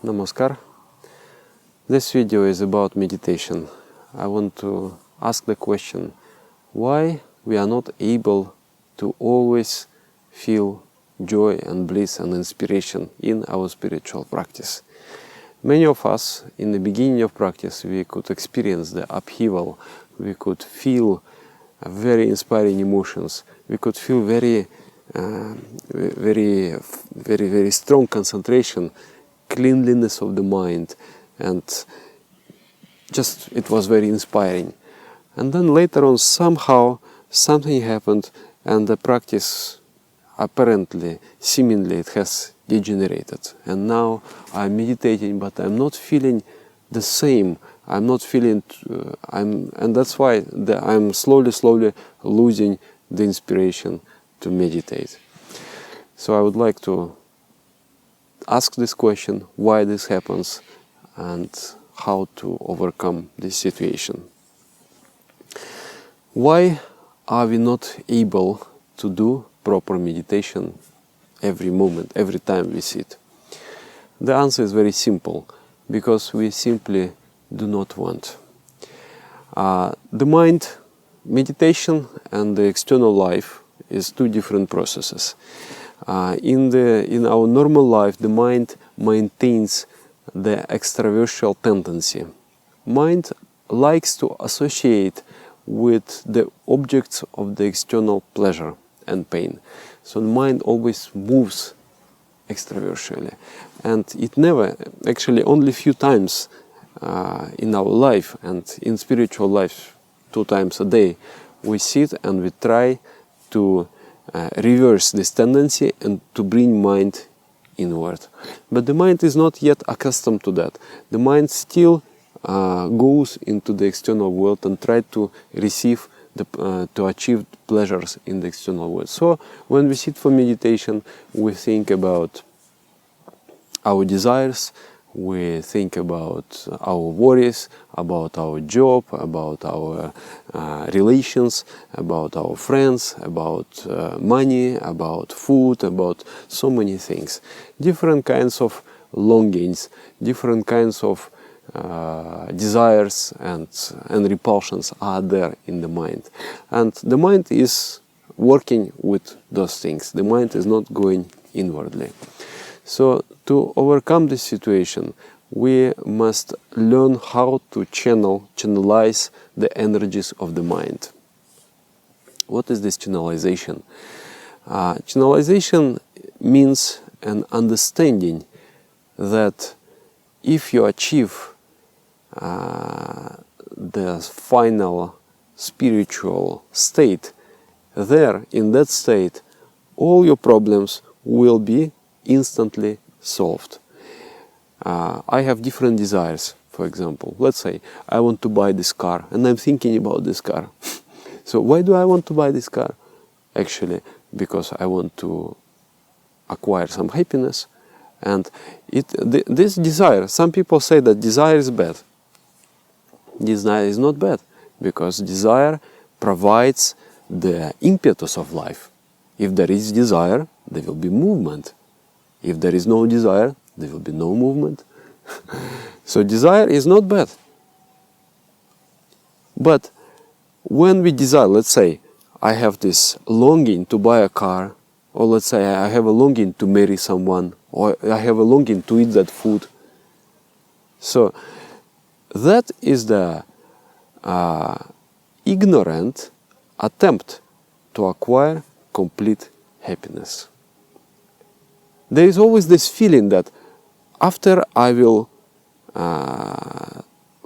Namaskar. This video is about meditation. I want to ask the question, why we are not able to always feel joy and bliss and inspiration in our spiritual practice. Many of us, in the beginning of practice, we could experience the upheaval, we could feel very inspiring emotions, we could feel very strong concentration, cleanliness of the mind, and just it was very inspiring. And then later on somehow something happened and the practice apparently, seemingly it has degenerated. And now I'm meditating but I'm not feeling the same. I'm not feeling, and that's why I'm slowly losing the inspiration to meditate. So I would like to ask this question, why this happens and how to overcome this situation. Why are we not able to do proper meditation every moment, every time we sit? The answer is very simple, because we simply do not want. The mind, meditation and the external life is two different processes. In our normal life, the mind maintains the extraversial tendency. Mind likes to associate with the objects of the external pleasure and pain. So the mind always moves extraversially. And it never, actually only few times in our life and in spiritual life, 2 times a day, we sit and we try to reverse this tendency and to bring mind inward. But the mind is not yet accustomed to that. The mind still goes into the external world and tries to receive, to achieve pleasures in the external world. So when we sit for meditation, we think about our desires, we think about our worries, about our job, about our relations, about our friends, about money, about food, about so many things. Different kinds of longings, different kinds of desires and repulsions are there in the mind. And the mind is working with those things. The mind is not going inwardly. So to overcome this situation, we must learn how to channelize the energies of the mind. What is this channelization? Channelization means an understanding that if you achieve the final spiritual state, there, in that state, all your problems will be instantly solved. I have different desires, for example. Let's say I want to buy this car and I'm thinking about this car. So why do I want to buy this car? Actually, because I want to acquire some happiness. And this desire, some people say that desire is bad. Desire is not bad, because desire provides the impetus of life. If there is desire, there will be movement. If there is no desire, there will be no movement. So desire is not bad. But when we desire, let's say I have this longing to buy a car, or let's say I have a longing to marry someone, or I have a longing to eat that food. So that is the ignorant attempt to acquire complete happiness. There is always this feeling that after I will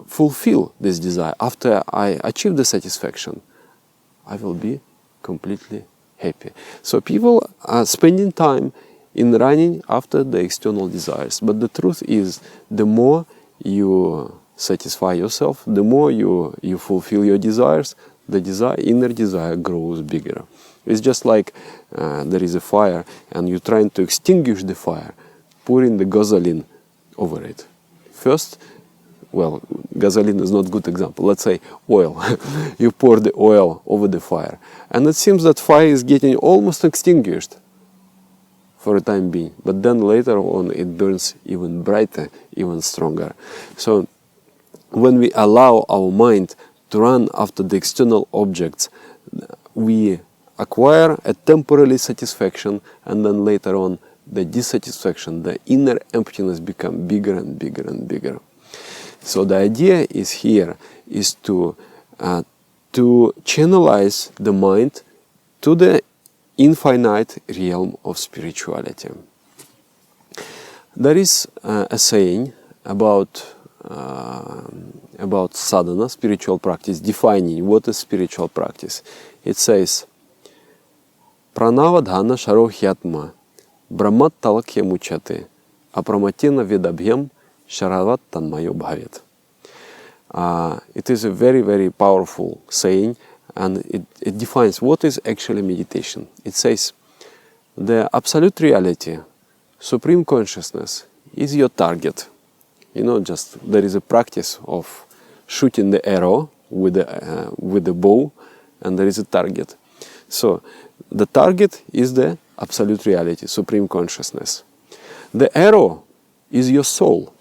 fulfill this desire, after I achieve the satisfaction, I will be completely happy. So people are spending time in running after the external desires. But the truth is, the more you satisfy yourself, the more you fulfill your desires, the inner desire grows bigger. It's just like there is a fire and you're trying to extinguish the fire, pouring the gasoline over it. First, well, gasoline is not a good example. Let's say oil. You pour the oil over the fire. And it seems that fire is getting almost extinguished. for a time being, but then later on it burns even brighter, even stronger. So when we allow our mind to run after the external objects, we acquire a temporary satisfaction, and then later on the dissatisfaction, the inner emptiness become bigger and bigger and bigger. So the idea is here is to channelize the mind to the infinite realm of spirituality. There is a saying about sadhana, spiritual practice, defining what is spiritual practice. It says, Pranavadhana sharohyatma brahmat talakya muchate apramatena vedabhyam sharavat tanmayo bhavet. It is a very, very powerful saying, and it defines what is actually meditation. It says, the absolute reality, supreme consciousness, is your target. You know, just there is a practice of shooting the arrow with the bow, and there is a target. So the target is the absolute reality, supreme consciousness. The arrow is your soul.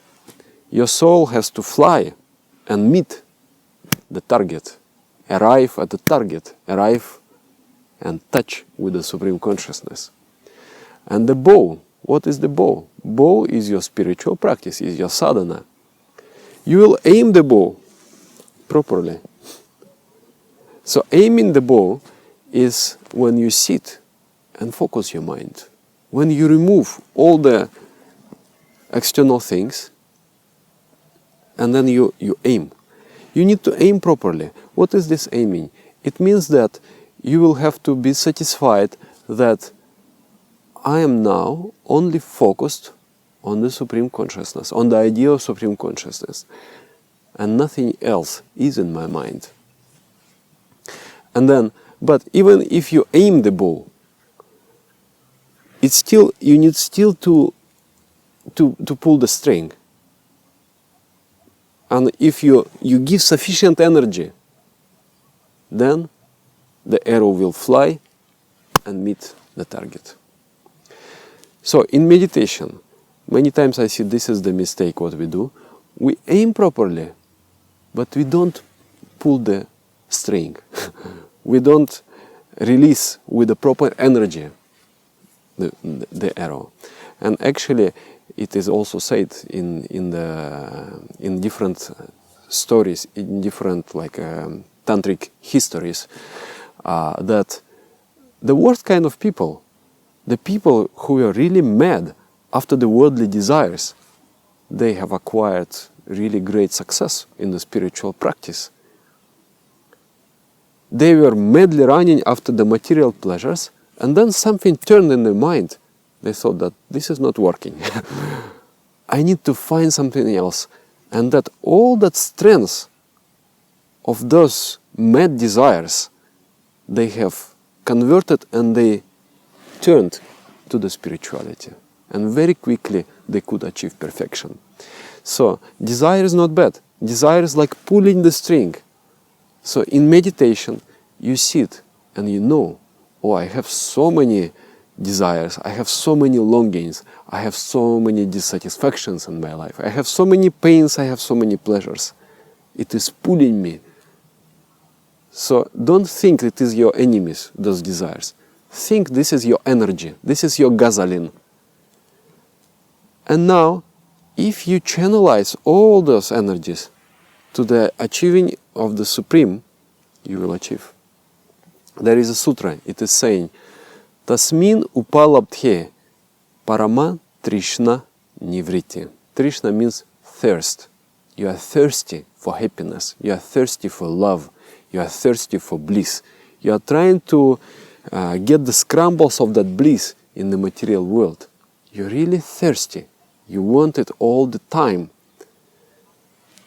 Your soul has to fly and meet the target, arrive at the target, arrive and touch with the supreme consciousness. And the bow, what is the bow? Bow is your spiritual practice, is your sadhana. You will aim the bow properly. So aiming the bow is when you sit and focus your mind. When you remove all the external things and then you aim. You need to aim properly. What is this aiming? It means that you will have to be satisfied that I am now only focused on the Supreme Consciousness, on the idea of Supreme Consciousness, and nothing else is in my mind. And then, but even if you aim the bow, it's still, you need still to pull the string. And if you give sufficient energy, then the arrow will fly and meet the target. So in meditation, many times I see this is the mistake what we do. We aim properly, but we don't pull the string. We don't release with the proper energy the arrow. And actually, it is also said in different stories, in different tantric histories, that the worst kind of people, the people who are really mad after the worldly desires, they have acquired really great success in the spiritual practice. They were madly running after the material pleasures, and then something turned in their mind. They thought that this is not working. I need to find something else. And that all that strength of those mad desires, they have converted and they turned to the spirituality. And very quickly they could achieve perfection. So desire is not bad. Desire is like pulling the string. So in meditation, you sit and you know, oh, I have so many desires, I have so many longings, I have so many dissatisfactions in my life, I have so many pains, I have so many pleasures. It is pulling me. So don't think it is your enemies, those desires. Think this is your energy, this is your gasoline. And now, if you channelize all those energies to the achieving of the Supreme, you will achieve. There is a sutra, it is saying, Tasmin upalabdhe parama trishna nivriti. Trishna means thirst. You are thirsty for happiness. You are thirsty for love. You are thirsty for bliss. You are trying to get the scrambles of that bliss in the material world. You're really thirsty. You want it all the time.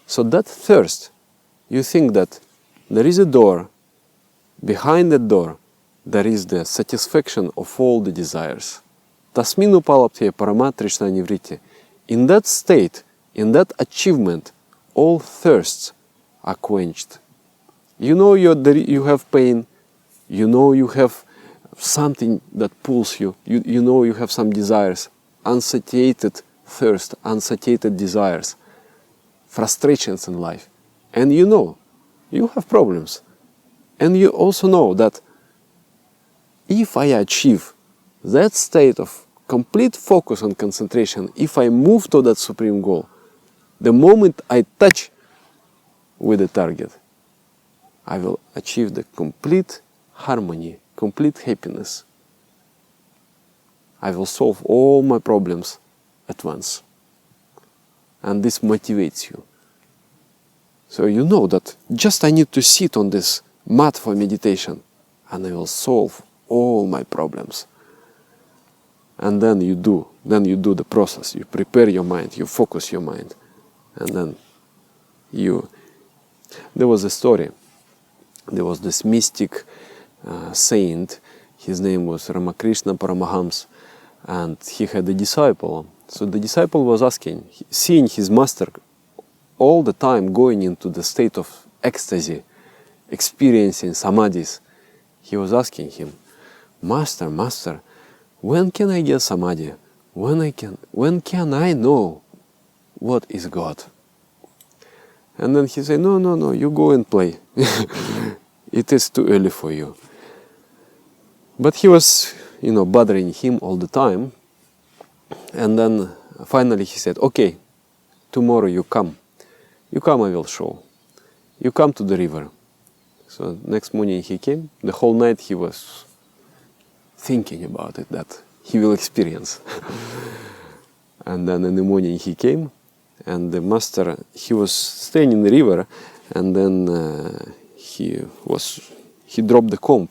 So that thirst, you think that there is a door. Behind that door, there is the satisfaction of all the desires. Tasmin upalabdhe parama trishna nivriti. In that state, in that achievement, all thirsts are quenched. You know you have pain, you know you have something that pulls you. You know you have some desires, unsatiated thirst, unsatiated desires, frustrations in life. And you know you have problems. And you also know that if I achieve that state of complete focus and concentration, if I move to that supreme goal, the moment I touch with the target, I will achieve the complete harmony, complete happiness. I will solve all my problems at once. And this motivates you. So you know that just I need to sit on this mat for meditation and I will solve all my problems. And then you do the process. You prepare your mind, you focus your mind. And then there was a story. There was this mystic saint. His name was Ramakrishna Paramahams. And he had a disciple. So the disciple was asking, seeing his master all the time going into the state of ecstasy, experiencing samadhis, he was asking him, Master, when can I get samadhi? When can I know what is God? And then he said, no, you go and play. It is too early for you. But he was, bothering him all the time. And then finally he said, okay, tomorrow you come. You come, I will show. You come to the river. So next morning he came. The whole night he was thinking about it, that he will experience. And then in the morning he came, and the master, he was staying in the river, and then he dropped the comb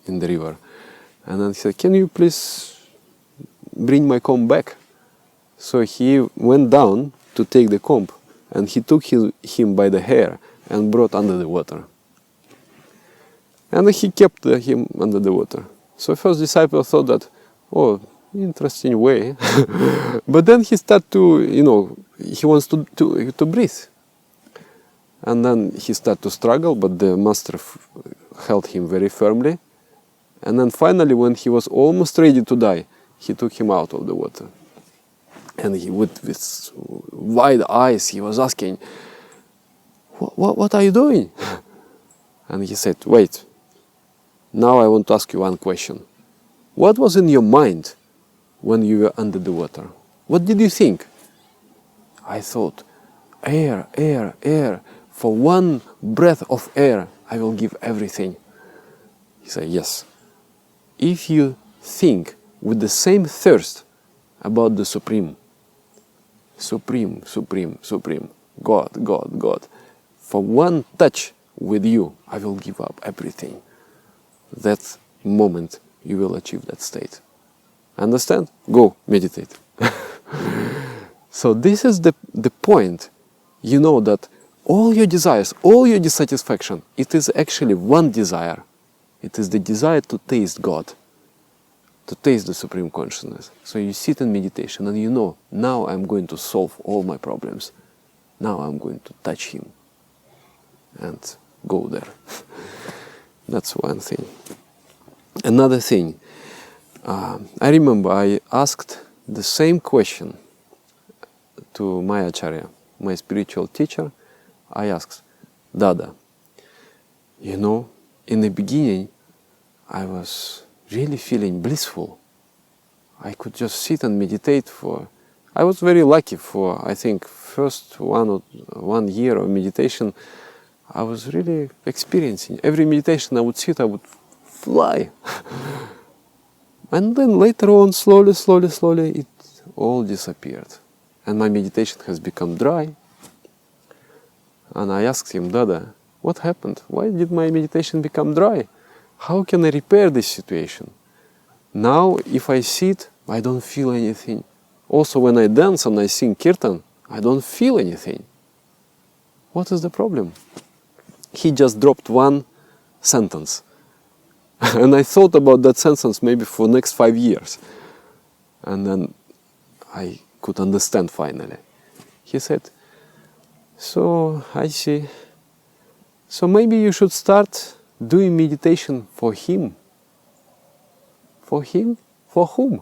in the river. And then he said, can you please bring my comb back? So he went down to take the comb, and he took him by the hair and brought under the water. And he kept him under the water. So first disciple thought that, oh, interesting way. But then he started to, he wants to breathe. And then he started to struggle, but the master held him very firmly. And then finally, when he was almost ready to die, he took him out of the water. And he, with wide eyes, he was asking, what are you doing? And he said, wait, now I want to ask you one question. What was in your mind when you were under the water? What did you think? I thought, air, air, air. For one breath of air, I will give everything. He said, yes. If you think with the same thirst about the Supreme, God, for one touch with you, I will give up everything. That moment you will achieve that state. Understand? Go meditate. So this is the point. You know that all your desires, all your dissatisfaction, it is actually one desire. It is the desire to taste God, to taste the Supreme Consciousness. So you sit in meditation and you know, now I'm going to solve all my problems. Now I'm going to touch Him and go there. That's one thing. Another thing, I remember I asked the same question to my Acharya, my spiritual teacher. I asked, Dada, in the beginning, I was really feeling blissful. I could just sit and meditate I was very lucky for, I think, first 1 year of meditation. I was really experiencing. Every meditation I would sit, I would fly. And then later on, slowly, it all disappeared. And my meditation has become dry. And I asked him, Dada, what happened? Why did my meditation become dry? How can I repair this situation? Now, if I sit, I don't feel anything. Also, when I dance and I sing kirtan, I don't feel anything. What is the problem? He just dropped one sentence. And I thought about that sentence maybe for the next 5 years. And then I could understand finally. He said, so I see. So maybe you should start doing meditation for Him. For him? For whom?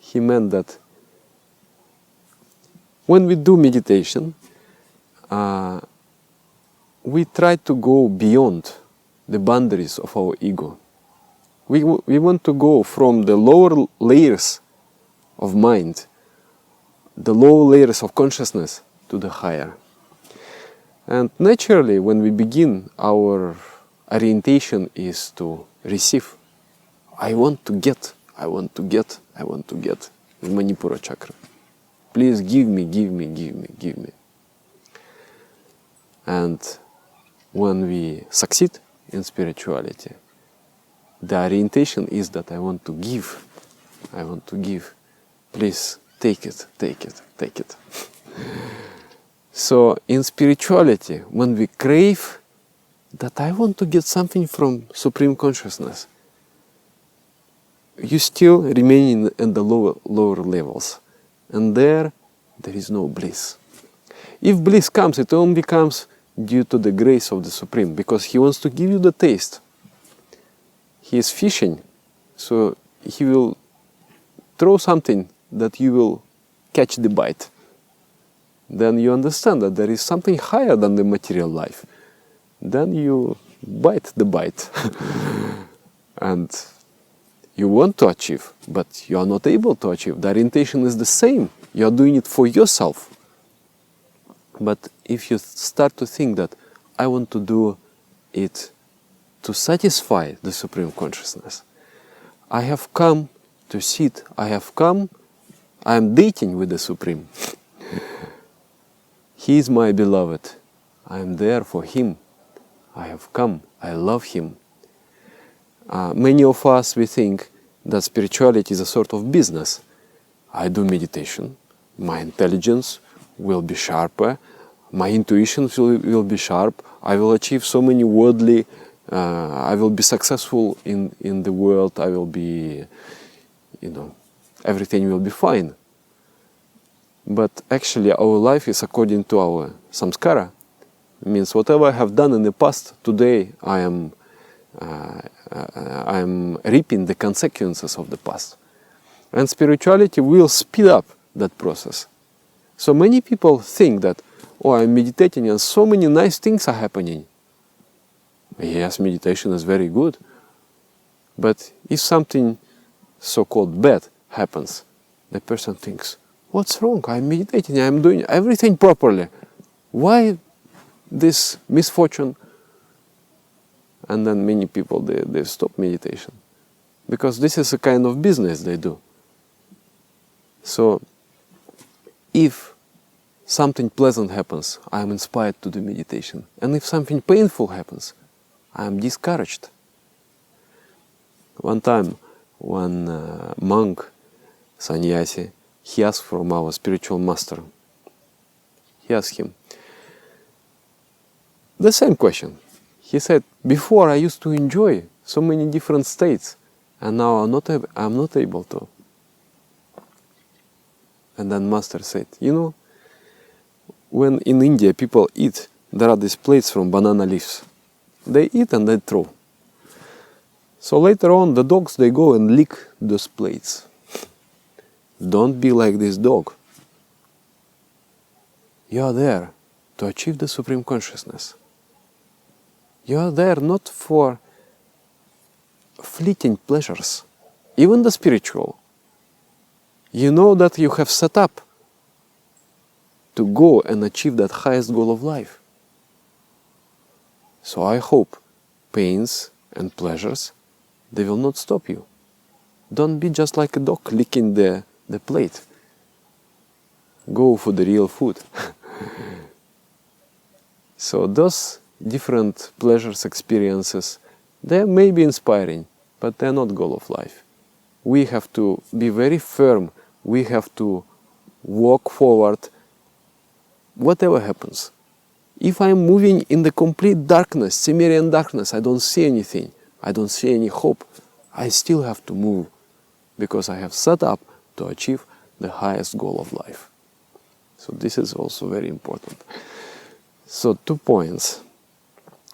He meant that when we do meditation, we try to go beyond the boundaries of our ego. We want to go from the lower layers of mind, the lower layers of consciousness, to the higher. And naturally, when we begin, our orientation is to receive. I want to get, I want to get, I want to get. The Manipura chakra. Please give me, give me, give me, give me. And when we succeed in spirituality, the orientation is that I want to give. I want to give. Please take it, take it, take it. So in spirituality, when we crave that I want to get something from Supreme Consciousness, you still remain in the lower levels. And there is no bliss. If bliss comes, it only comes due to the grace of the Supreme, because He wants to give you the taste. He is fishing, so He will throw something that you will catch the bite. Then you understand that there is something higher than the material life. Then you bite the bite. And you want to achieve, but you are not able to achieve. The orientation is the same. You are doing it for yourself. But if you start to think that I want to do it to satisfy the Supreme Consciousness, I have come to sit, I am dating with the Supreme. He is my beloved. I am there for Him. I have come. I love Him. Many of us, we think that spirituality is a sort of business. I do meditation. My intelligence will be sharper. My intuition will be sharp. I will achieve so many worldly. I will be successful in the world. I will be, everything will be fine. But actually our life is according to our samskara. It means whatever I have done in the past, today I am reaping the consequences of the past. And spirituality will speed up that process. So many people think that, oh, I'm meditating and so many nice things are happening. Yes, meditation is very good. But if something so-called bad happens, the person thinks, what's wrong? I'm meditating, I'm doing everything properly. Why this misfortune? And then many people, they stop meditation. Because this is a kind of business they do. So, if something pleasant happens, I am inspired to do meditation. And if something painful happens, I am discouraged. One time, one monk, sannyasi, he asked from our spiritual master. He asked him the same question. He said, before I used to enjoy so many different states, and now I'm not able to. And then master said, when in India people eat, there are these plates from banana leaves. They eat and they throw. So later on, the dogs, they go and lick those plates. Don't be like this dog. You are there to achieve the Supreme Consciousness. You are there not for fleeting pleasures, even the spiritual. You know that you have set up to go and achieve that highest goal of life. So I hope pains and pleasures, they will not stop you. Don't be just like a dog licking the plate. Go for the real food. So those different pleasures, experiences, they may be inspiring, but they're not goal of life. We have to be very firm. We have to walk forward, whatever happens. If I'm moving in the complete darkness, Cimmerian darkness, I don't see anything, I don't see any hope, I still have to move, because I have set up to achieve the highest goal of life. So this is also very important. So 2 points.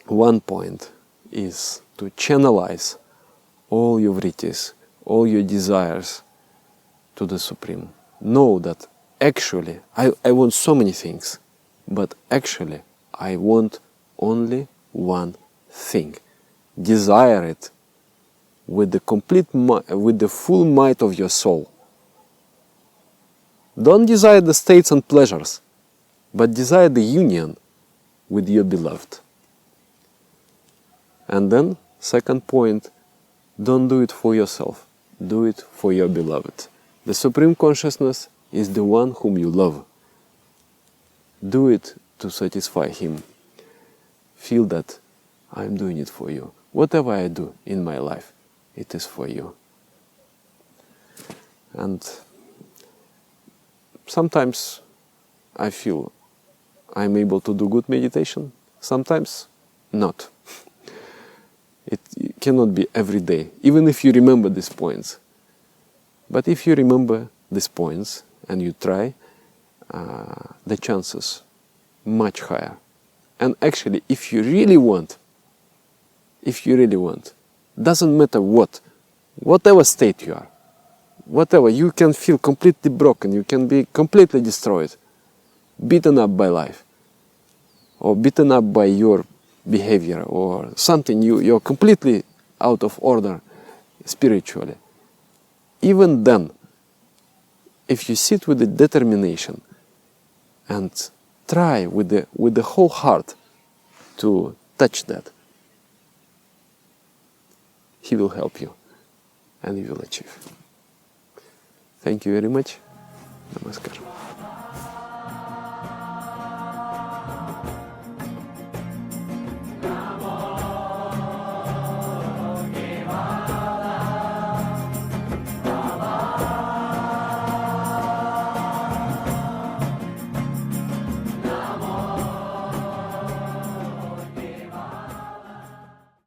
One point is to channelize all your vrittis, all your desires to the Supreme. Know that actually I want so many things, but actually I want only one thing. Desire it with the full might of your soul. Don't desire the states and pleasures, but desire the union with your beloved. And then, second point, don't do it for yourself. Do it for your beloved. The Supreme Consciousness is the one whom you love. Do it to satisfy Him. Feel that I'm doing it for you. Whatever I do in my life, it is for you. And sometimes I feel I'm able to do good meditation, sometimes not. It cannot be every day, even if you remember these points. But if you remember these points and you try, the chances much higher. And actually, if you really want, doesn't matter whatever state you are, whatever, you can feel completely broken, you can be completely destroyed, beaten up by life, or beaten up by your behavior, or something you're completely out of order spiritually. Even then, if you sit with the determination and try with the whole heart to touch that, He will help you and you will achieve. Thank you very much. Namaskar.